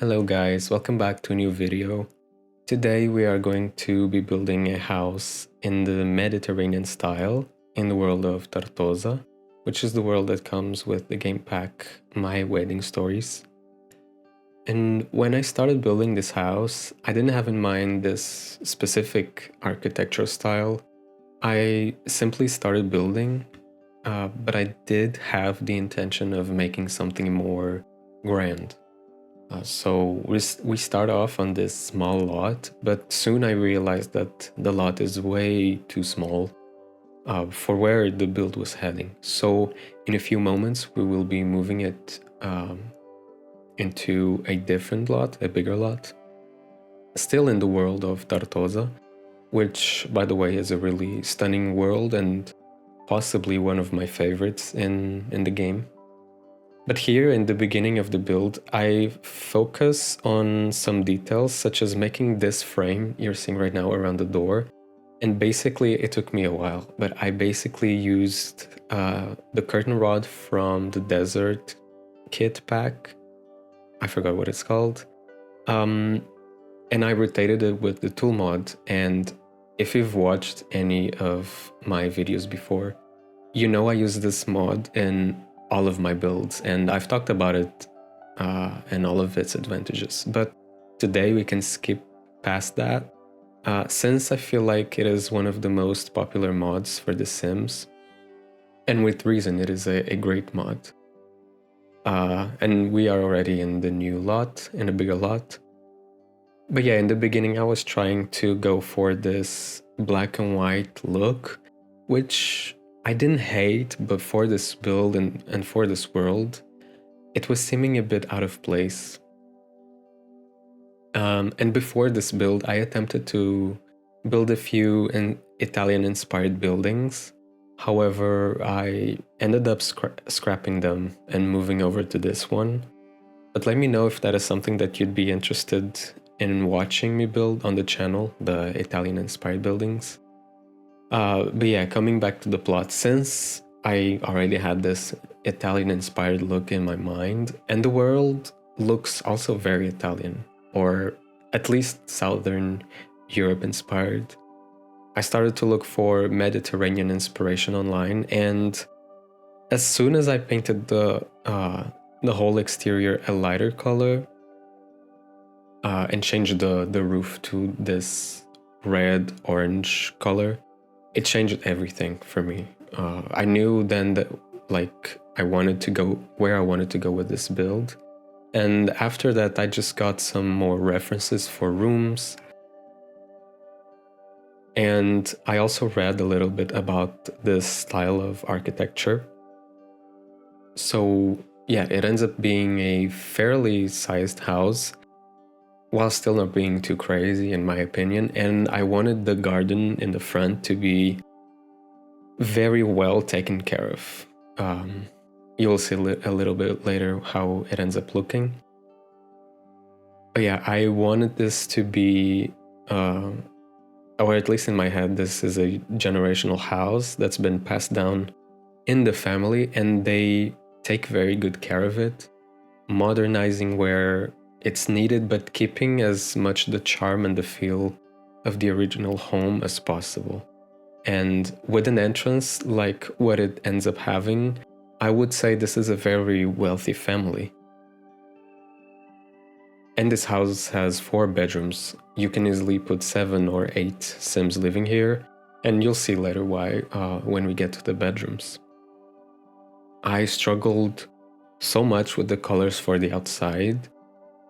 Hello guys, welcome back to a new video. Today we are going to be building a house in the Mediterranean style in the world of Tartosa, which is the world that comes with the game pack My Wedding Stories. And when I started building this house, I didn't have in mind this specific architecture style. I simply started building, but I did have the intention of making something more grand. So we start off on this small lot, but soon I realized that the lot is way too small for where the build was heading. So in a few moments, we will be moving it into a different lot, a bigger lot, still in the world of Tartosa, which, by the way, is a really stunning world and possibly one of my favorites in the game. But here in the beginning of the build, I focus on some details, such as making this frame you're seeing right now around the door. And basically, it took me a while, but I basically used the curtain rod from the desert kit pack. I forgot what it's called. And I rotated it with the tool mod. And if you've watched any of my videos before, you know I use this mod in all of my builds, and I've talked about it and all of its advantages. But today we can skip past that, since I feel like it is one of the most popular mods for The Sims, and with reason. It is a great mod. And we are already in the new lot, in a bigger lot. But yeah, in the beginning I was trying to go for this black and white look, which I didn't hate, but for this build and for this world, it was seeming a bit out of place. And before this build, I attempted to build a few Italian-inspired buildings. However, I ended up scrapping them and moving over to this one. But let me know if that is something that you'd be interested in watching me build on the channel, the Italian-inspired buildings. But yeah, coming back to the plot, since I already had this Italian-inspired look in my mind, and the world looks also very Italian, or at least Southern Europe-inspired, I started to look for Mediterranean inspiration online, and as soon as I painted the whole exterior a lighter color and changed the roof to this red-orange color, it changed everything for me. I knew then that I wanted to go where I wanted to go with this build. And after that, I just got some more references for rooms. And I also read a little bit about this style of architecture. So yeah, it ends up being a fairly sized house, while still not being too crazy in my opinion. And I wanted the garden in the front to be very well taken care of. You'll see a little bit later how it ends up looking. But yeah, I wanted this to be, or at least in my head, this is a generational house that's been passed down in the family, and they take very good care of it, modernizing where it's needed, but keeping as much the charm and the feel of the original home as possible. And with an entrance like what it ends up having, I would say this is a very wealthy family. And this house has 4 bedrooms. You can easily put 7 or 8 Sims living here, and you'll see later why when we get to the bedrooms. I struggled so much with the colors for the outside.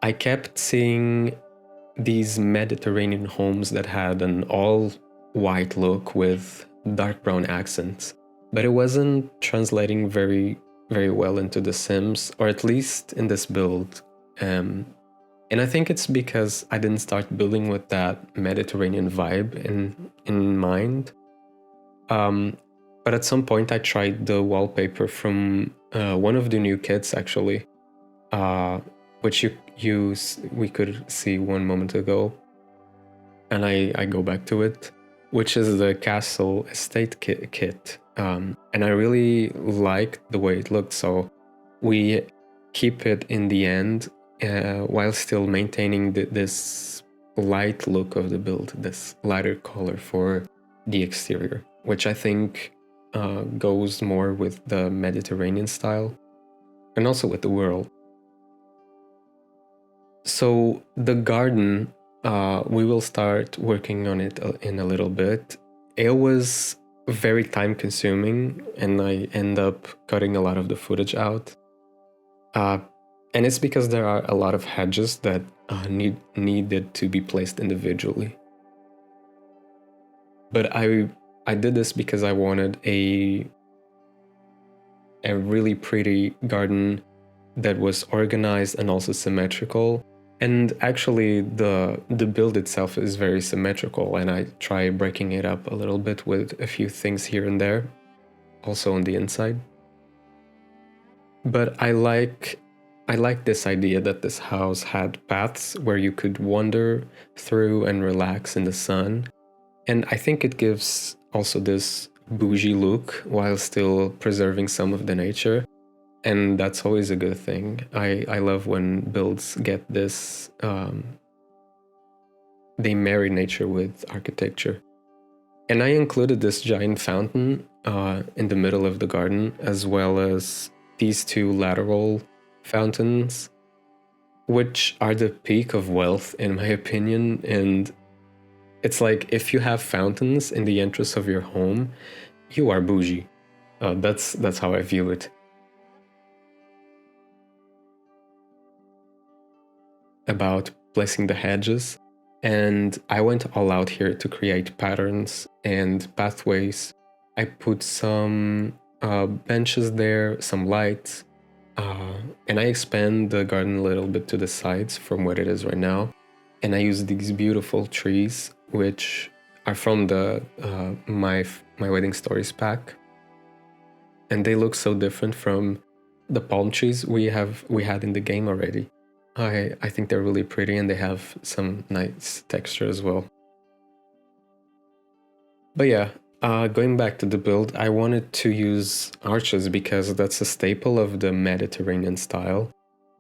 I kept seeing these Mediterranean homes that had an all-white look with dark brown accents, but it wasn't translating very well into The Sims, or at least in this build. And I think it's because I didn't start building with that Mediterranean vibe in mind. But at some point I tried the wallpaper from one of the new kits, actually, which we could see one moment ago. And I go back to it, which is the Castle Estate kit. And I really liked the way it looked, so we keep it in the end while still maintaining this light look of the build, this lighter color for the exterior, which I think goes more with the Mediterranean style and also with the world. So the garden, we will start working on it in a little bit. It was very time consuming and I end up cutting a lot of the footage out. And it's because there are a lot of hedges that needed to be placed individually. But I did this because I wanted a really pretty garden that was organized and also symmetrical. And actually the build itself is very symmetrical, and I try breaking it up a little bit with a few things here and there, also on the inside. But I like this idea that this house had paths where you could wander through and relax in the sun. And I think it gives also this bougie look while still preserving some of the nature. And that's always a good thing. I love when builds get this, they marry nature with architecture. And I included this giant fountain in the middle of the garden, as well as these two lateral fountains, which are the peak of wealth, in my opinion. And it's like, if you have fountains in the entrance of your home, you are bougie. That's how I view it. About placing the hedges, and I went all out here to create patterns and pathways. I put some benches there, some lights, and I expand the garden a little bit to the sides from what it is right now. And I use these beautiful trees, which are from the my Wedding Stories pack, and they look so different from the palm trees we had in the game already. I think they're really pretty, and they have some nice texture as well. But yeah, going back to the build, I wanted to use arches because that's a staple of the Mediterranean style.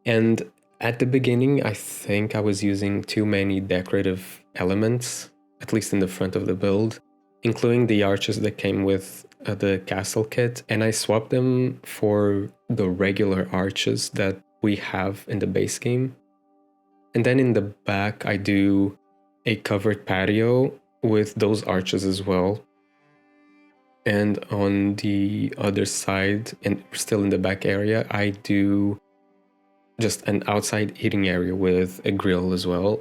And at the beginning, I think I was using too many decorative elements, at least in the front of the build, including the arches that came with the castle kit, and I swapped them for the regular arches that we have in the base game. And then in the back, I do a covered patio with those arches as well. And on the other side, and still in the back area, I do just an outside eating area with a grill as well.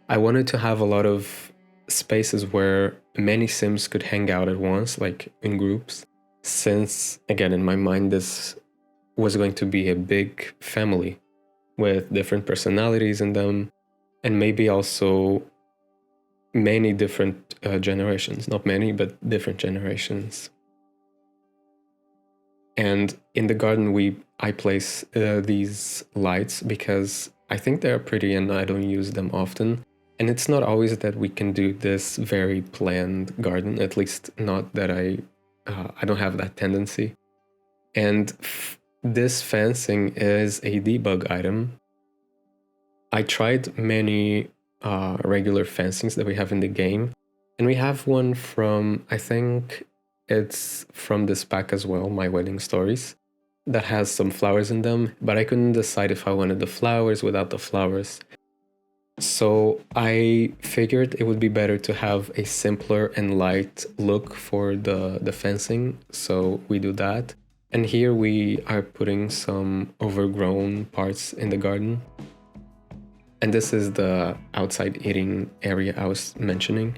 I wanted to have a lot of spaces where many Sims could hang out at once, like in groups, since, again, in my mind, this was going to be a big family with different personalities in them, and maybe also many different generations. Not many, but different generations. And in the garden, I place these lights because I think they're pretty and I don't use them often. And it's not always that we can do this very planned garden, at least not that I don't have that tendency. And this fencing is a debug item. I tried many regular fencings that we have in the game, and we have one from, I think it's from this pack as well, My Wedding Stories, that has some flowers in them, but I couldn't decide if I wanted the flowers without the flowers. So I figured it would be better to have a simpler and light look for the fencing, so we do that. And here we are putting some overgrown parts in the garden. And this is the outside eating area I was mentioning.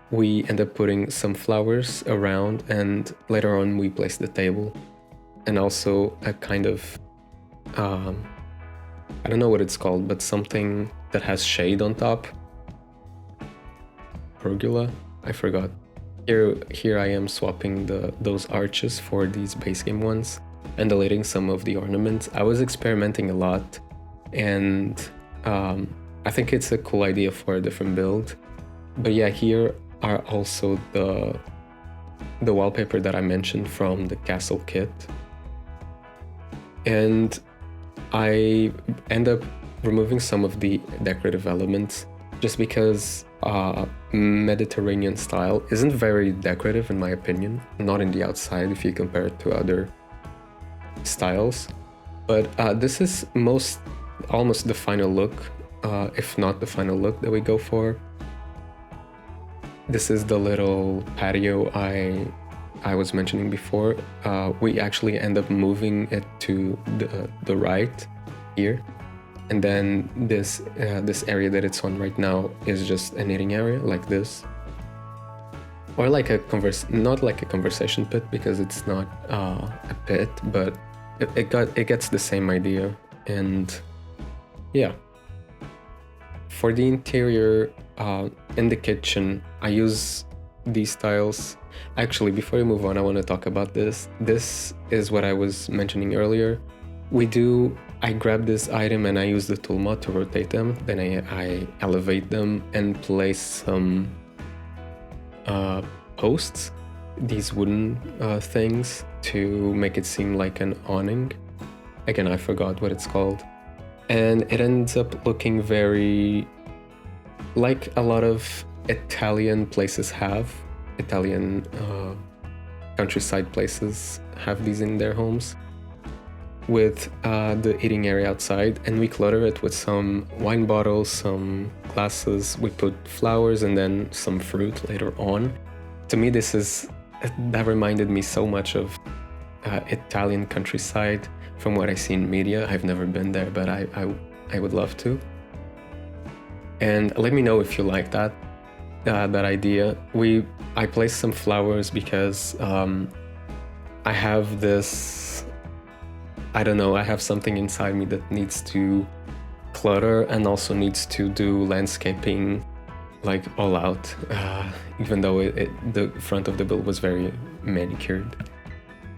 We end up putting some flowers around, and later on we place the table. And also a kind of, I don't know what it's called, but something that has shade on top. Pergola? I forgot. Here I am swapping those arches for these base game ones and deleting some of the ornaments. I was experimenting a lot, and I think it's a cool idea for a different build. But yeah, here are also the wallpaper that I mentioned from the castle kit. And I end up removing some of the decorative elements, just because Mediterranean style isn't very decorative in my opinion, not in the outside if you compare it to other styles. But this is almost the final look, if not the final look that we go for. This is the little patio I was mentioning before. We actually end up moving it to the right here, and then this area that it's on right now is just an eating area like this, or like not like a conversation pit, because it's not a pit, but it gets the same idea. And yeah, for the interior in the kitchen, I use these tiles. Actually, before we move on, I want to talk about this. This is what I was mentioning earlier. I grab this item and I use the tool mod to rotate them. Then I elevate them and place some posts, these wooden things, to make it seem like an awning. Again, I forgot what it's called. And it ends up looking very like a lot of Italian places have. Italian countryside places have these in their homes, with the eating area outside, and we clutter it with some wine bottles, some glasses. We put flowers and then some fruit later on. To me, that reminded me so much of Italian countryside from what I see in media. I've never been there, but I would love to. And let me know if you like that idea. I placed some flowers because I have this, I don't know, I have something inside me that needs to clutter and also needs to do landscaping like all out, even though the front of the build was very manicured.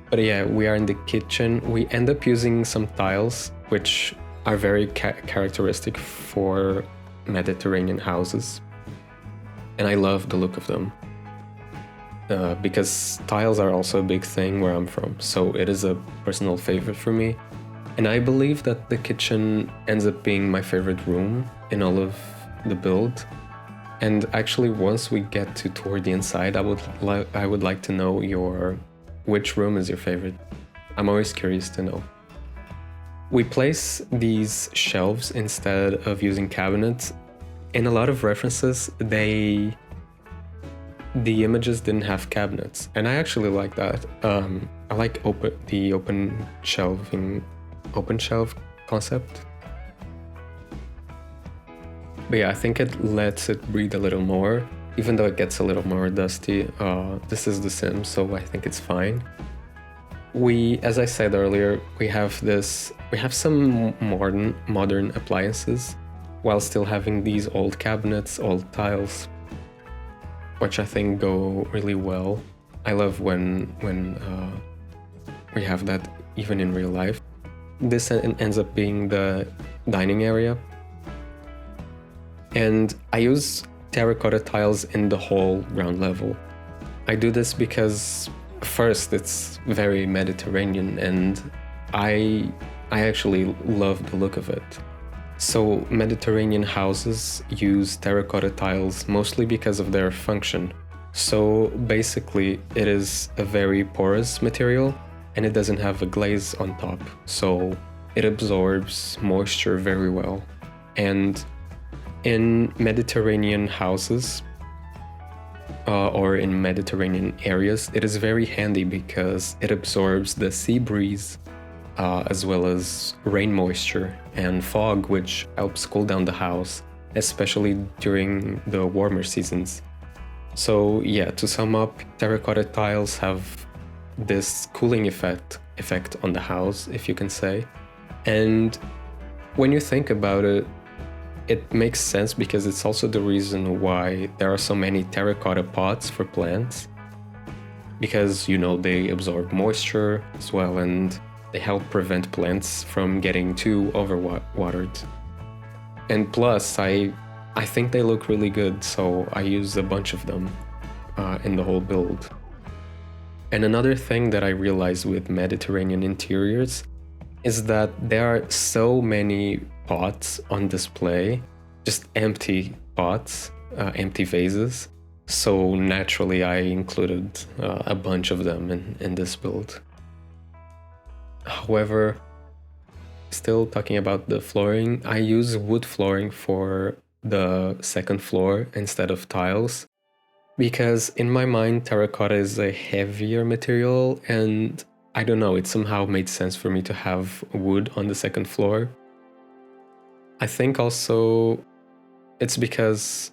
But yeah, we are in the kitchen. We end up using some tiles which are very characteristic for Mediterranean houses, and I love the look of them, because tiles are also a big thing where I'm from, so it is a personal favorite for me. And I believe that the kitchen ends up being my favorite room in all of the build. And actually, once we get to tour the inside, I would like to know which room is your favorite. I'm always curious to know. We place these shelves instead of using cabinets. In a lot of references, the images didn't have cabinets, and I actually like that. I like the open shelf concept. But yeah, I think it lets it breathe a little more, even though it gets a little more dusty. This is The Sims, so I think it's fine. As I said earlier, we have some modern appliances, while still having these old cabinets, old tiles, which I think go really well. I love when we have that even in real life. This ends up being the dining area. And I use terracotta tiles in the whole ground level. I do this because, first, it's very Mediterranean, and I actually love the look of it. So Mediterranean houses use terracotta tiles mostly because of their function. So basically, it is a very porous material, and it doesn't have a glaze on top, so it absorbs moisture very well. And in Mediterranean houses, or in Mediterranean areas, it is very handy because it absorbs the sea breeze, as well as rain moisture and fog, which helps cool down the house, especially during the warmer seasons. So yeah, to sum up, terracotta tiles have this cooling effect on the house, if you can say. And when you think about it, it makes sense, because it's also the reason why there are so many terracotta pots for plants, because, they absorb moisture as well, and they help prevent plants from getting too overwatered. And plus, I think they look really good, so I use a bunch of them in the whole build. And another thing that I realized with Mediterranean interiors is that there are so many pots on display, just empty pots, empty vases. So naturally I included a bunch of them in this build. However, still talking about the flooring, I use wood flooring for the second floor instead of tiles, because in my mind terracotta is a heavier material, and I don't know, it somehow made sense for me to have wood on the second floor. I think also it's because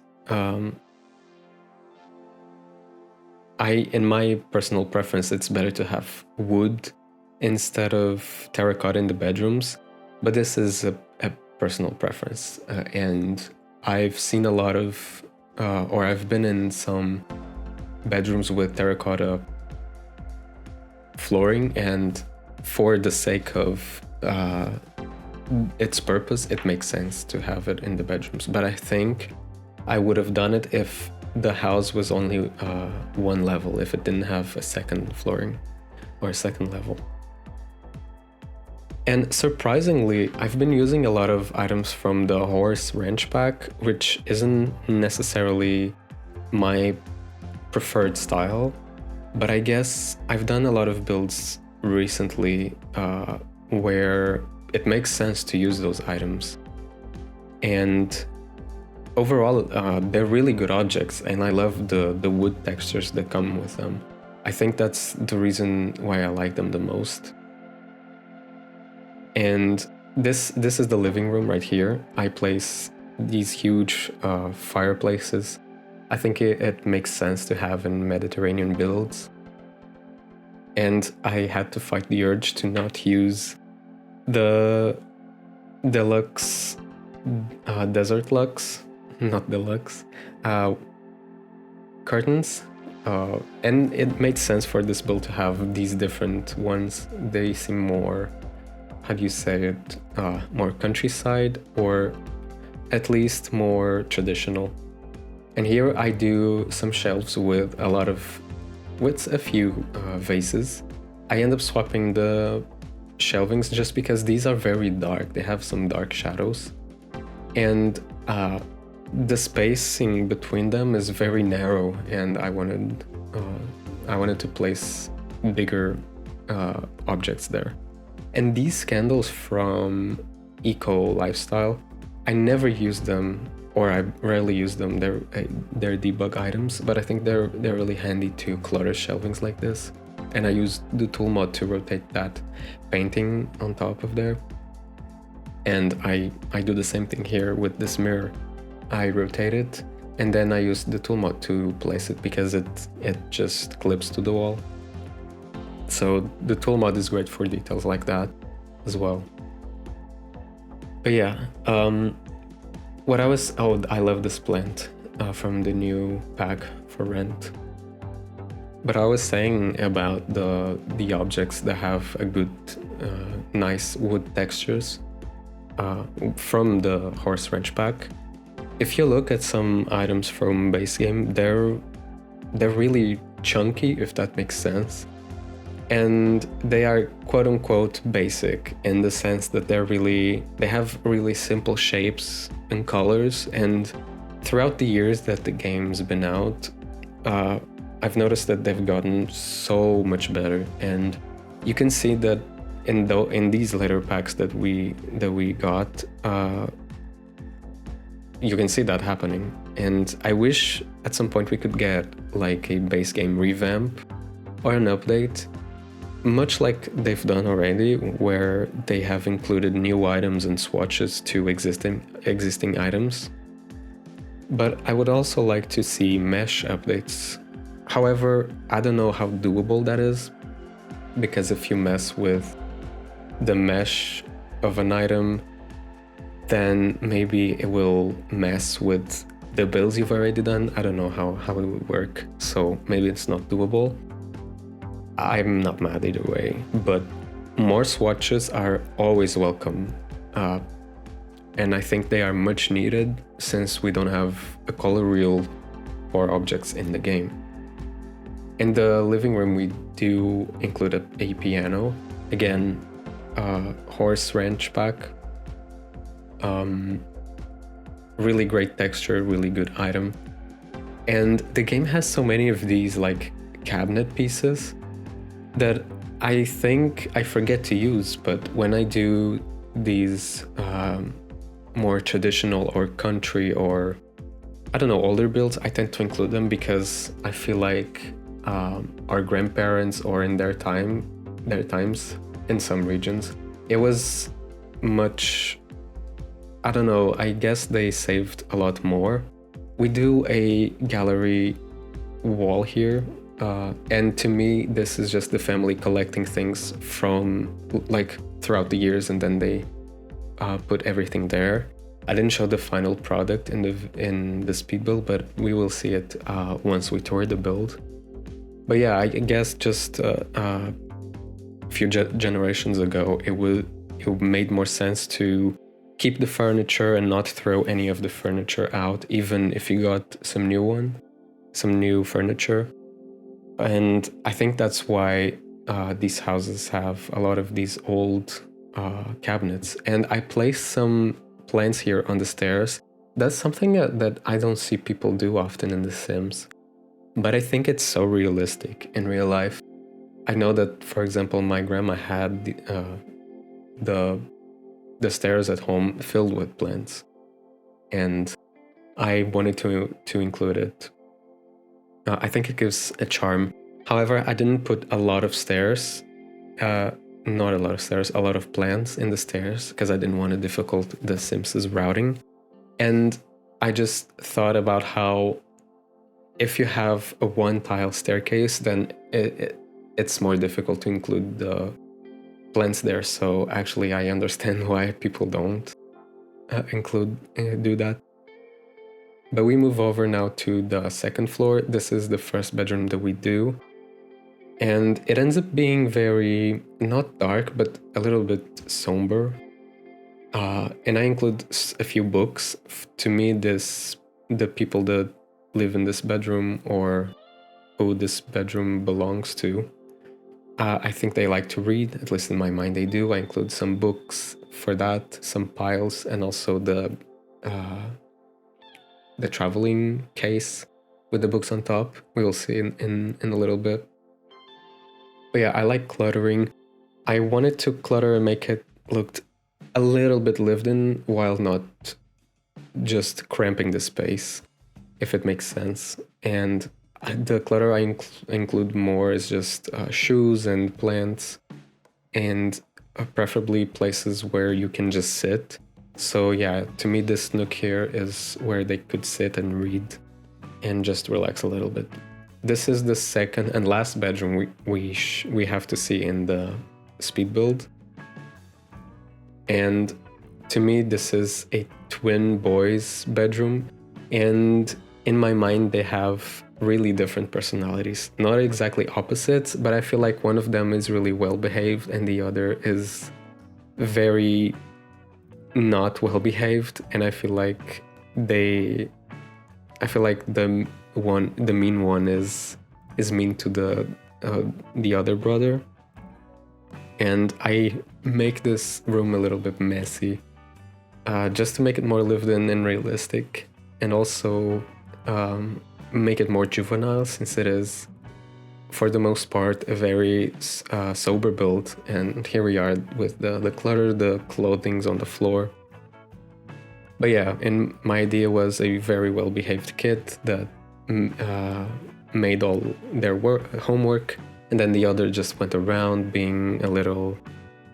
in my personal preference, it's better to have wood instead of terracotta in the bedrooms, but this is a personal preference, and I've seen a lot of, or I've been in some bedrooms with terracotta flooring, and for the sake of its purpose, it makes sense to have it in the bedrooms. But I think I would have done it if the house was only one level, if it didn't have a second flooring or a second level. And surprisingly, I've been using a lot of items from the horse ranch pack, which isn't necessarily my preferred style, but I guess I've done a lot of builds recently where it makes sense to use those items. And overall, they're really good objects, and I love the wood textures that come with them. I think that's the reason why I like them the most. And this is the living room right here. I place these huge fireplaces. I think it makes sense to have in Mediterranean builds. And I had to fight the urge to not use the deluxe, desert luxe, not deluxe, curtains. And it made sense for this build to have these different ones. They seem more, how do you say it, more countryside, or at least more traditional. And here I do some shelves with a few vases. I end up swapping the shelvings just because these are very dark. They have some dark shadows, and the spacing between them is very narrow, and I wanted to place bigger objects there. And these candles from Eco Lifestyle, I never use them, or I rarely use them. They're debug items, but I think they're really handy to clutter shelvings like this. And I use the tool mod to rotate that painting on top of there. And I do the same thing here with this mirror. I rotate it, and then I use the tool mod to place it because it just clips to the wall. So the tool mod is great for details like that as well. But yeah, I love this plant from the new pack for rent. But I was saying about the objects that have a good, nice wood textures from the horse ranch pack. If you look at some items from base game, they're really chunky, if that makes sense. And they are quote-unquote basic in the sense that they have really simple shapes and colors. And throughout the years that the game's been out, I've noticed that they've gotten so much better. And you can see that in these later packs that we got, you can see that happening. And I wish at some point we could get like a base game revamp or an update, much like they've done already, where they have included new items and swatches to existing items. But I would also like to see mesh updates. However, I don't know how doable that is, because if you mess with the mesh of an item, then maybe it will mess with the builds you've already done. I don't know how it would work, so maybe it's not doable. I'm not mad either way, but more swatches are always welcome. And I think they are much needed since we don't have a color wheel for objects in the game. In the living room, we do include a piano. Again, horse ranch pack. Really great texture, really good item. And the game has so many of these like cabinet pieces that I think I forget to use, but when I do these more traditional or country or I don't know, older builds, I tend to include them because I feel like our grandparents or in their times in some regions, it was much, I don't know, I guess they saved a lot more. We do a gallery wall here, and to me, this is just the family collecting things from like throughout the years, and then they put everything there. I didn't show the final product in the speed build, but we will see it once we tour the build. But yeah, I guess just a few generations ago, it made more sense to keep the furniture and not throw any of the furniture out, even if you got some new furniture. And I think that's why these houses have a lot of these old cabinets. And I placed some plants here on the stairs. That's something that I don't see people do often in The Sims. But I think it's so realistic in real life. I know that, for example, my grandma had the stairs at home filled with plants, and I wanted to include it. I think it gives a charm. However, I didn't put a lot of stairs, not a lot of stairs, a lot of plants in the stairs because I didn't want to difficult the Sims' routing. And I just thought about how if you have a one tile staircase, then it's more difficult to include the plants there. So actually, I understand why people don't do that. But we move over now to the second floor. This is the first bedroom that we do. And it ends up being very, not dark, but a little bit somber. And I include a few books. To me, the people that live in this bedroom or who this bedroom belongs to, I think they like to read, at least in my mind they do. I include some books for that, some piles, and also the traveling case with the books on top. We will see in a little bit. But yeah, I like cluttering. I wanted to clutter and make it look a little bit lived in while not just cramping the space, if it makes sense. And the clutter I include more is just shoes and plants, and preferably places where you can just sit. So yeah, to me this nook here is where they could sit and read and just relax a little bit. This is the second and last bedroom we have to see in the speed build. And to me this is a twin boys bedroom, and in my mind they have really different personalities. Not exactly opposites, but I feel like one of them is really well behaved and the other is very not well behaved. And I feel like the mean one is mean to the other brother. And I make this room a little bit messy, just to make it more lived in and realistic, and also make it more juvenile, since it is, for the most part, a very sober build. And here we are with the clutter, the clothing's on the floor. But yeah, and my idea was a very well-behaved kid that made all their homework, and then the other just went around being a little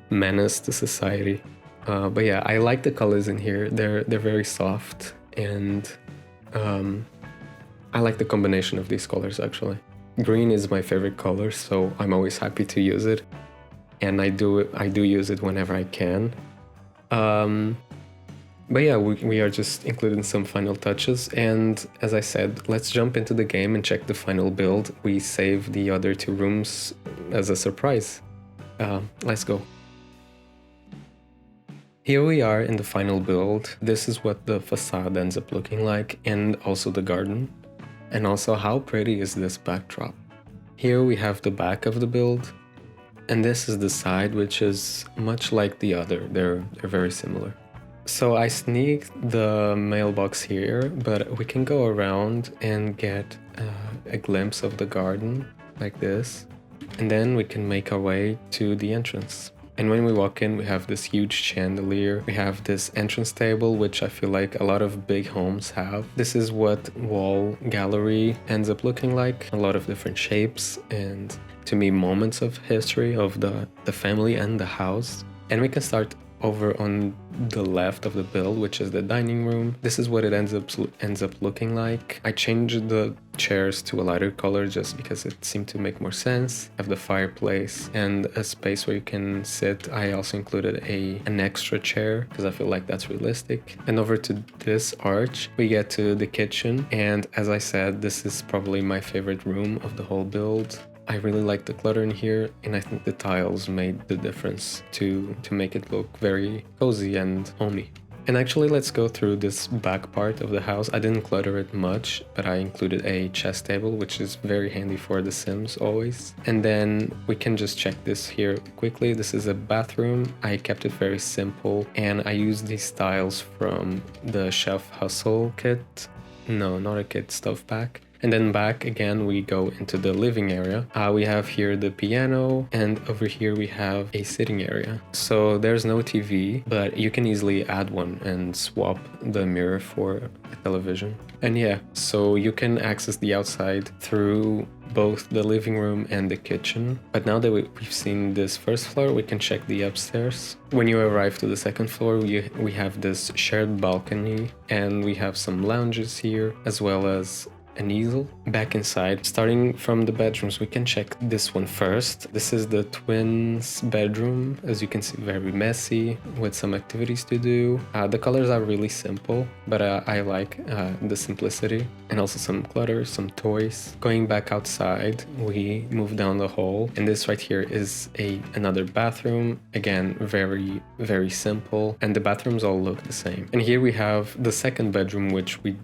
menace to society. But yeah, I like the colors in here. They're very soft, and I like the combination of these colors actually. Green is my favorite color, so I'm always happy to use it, and I do use it whenever I can. But yeah, we are just including some final touches, and as I said, let's jump into the game and check the final build. We save the other two rooms as a surprise. Let's go. Here we are in the final build. This is what the facade ends up looking like, and also the garden. And also, how pretty is this backdrop? Here we have the back of the build, and this is the side, which is much like the other. They're very similar. So I sneaked the mailbox here, but we can go around and get a glimpse of the garden like this. And then we can make our way to the entrance. And when we walk in, we have this huge chandelier. We have this entrance table, which I feel like a lot of big homes have. This is what wall gallery ends up looking like. A lot of different shapes and, to me, moments of history of the family and the house. And we can start over on the left of the build, which is the dining room. This is what it ends up looking like. I changed the chairs to a lighter color just because it seemed to make more sense. Have the fireplace and a space where you can sit. I also included an extra chair because I feel like that's realistic. And over to this arch, we get to the kitchen. And as I said, this is probably my favorite room of the whole build. I really like the clutter in here, and I think the tiles made the difference to make it look very cozy and homey. And actually, let's go through this back part of the house. I didn't clutter it much, but I included a chess table, which is very handy for The Sims always. And then we can just check this here quickly. This is a bathroom. I kept it very simple, and I used these tiles from the Chef Hustle kit. No, not a kit, stuff pack. And then back again, we go into the living area. We have here the piano, and over here we have a sitting area. So there's no TV, but you can easily add one and swap the mirror for a television. And yeah, so you can access the outside through both the living room and the kitchen. But now that we've seen this first floor, we can check the upstairs. When you arrive to the second floor, we have this shared balcony, and we have some lounges here, as well as an easel. Back inside, starting from the bedrooms, we can check this one first. This is the twins' bedroom. As you can see, very messy with some activities to do. The colors are really simple, but I like the simplicity, and also some clutter, some toys. Going back outside, we move down the hall, and this right here is another bathroom. Again, very, very simple, and the bathrooms all look the same. And here we have the second bedroom, which we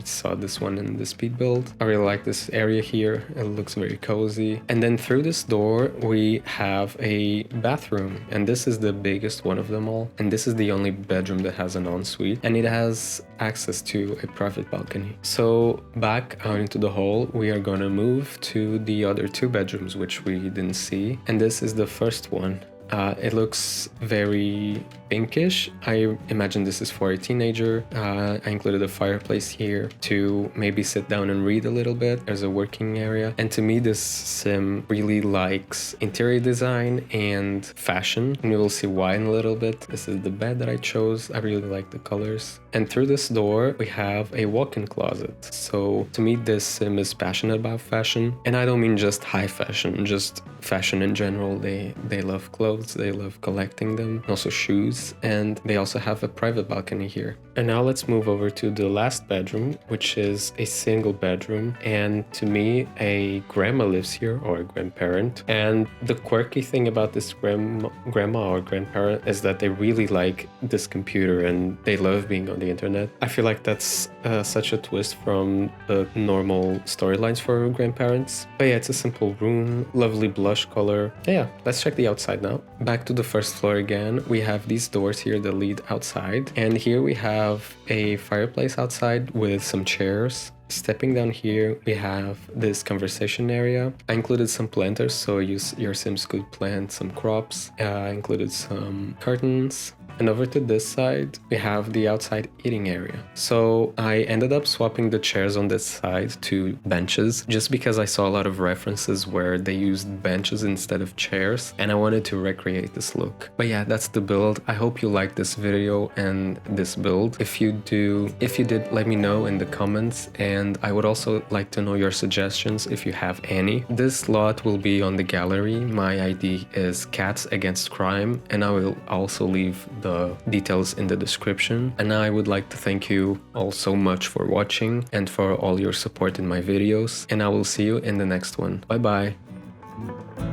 saw this one in the speed build. I really like this area here. It looks very cozy. And then through this door, we have a bathroom, and this is the biggest one of them all. And this is the only bedroom that has an ensuite, and it has access to a private balcony. So back out into the hall, we are gonna move to the other two bedrooms, which we didn't see. And this is the first one. It looks very pinkish. I imagine this is for a teenager. I included a fireplace here to maybe sit down and read a little bit. There's a working area. And to me, this sim really likes interior design and fashion. And we will see why in a little bit. This is the bed that I chose. I really like the colors. And through this door, we have a walk-in closet. So to me, this sim is passionate about fashion. And I don't mean just high fashion, just fashion in general. They love clothes. They love collecting them. Also shoes. And they also have a private balcony here. And now let's move over to the last bedroom, which is a single bedroom. And to me, a grandma lives here, or a grandparent. And the quirky thing about this grandma or grandparent is that they really like this computer and they love being on the internet. I feel like that's such a twist from the normal storylines for grandparents. But yeah, it's a simple room, lovely blush color. Yeah, let's check the outside now. Back to the first floor again. We have these doors here that lead outside, and here we have a fireplace outside with some chairs. Stepping down here, we have this conversation area. I included some planters so your Sims could plant some crops. I included some curtains. And over to this side, we have the outside eating area. So I ended up swapping the chairs on this side to benches just because I saw a lot of references where they used benches instead of chairs, and I wanted to recreate this look. But yeah, that's the build. I hope you liked this video and this build. If you did, let me know in the comments, and I would also like to know your suggestions if you have any. This lot will be on the gallery. My ID is CatsAgainstCrime, and I will also leave the details in the description. And I would like to thank you all so much for watching and for all your support in my videos, and I will see you in the next one. Bye bye.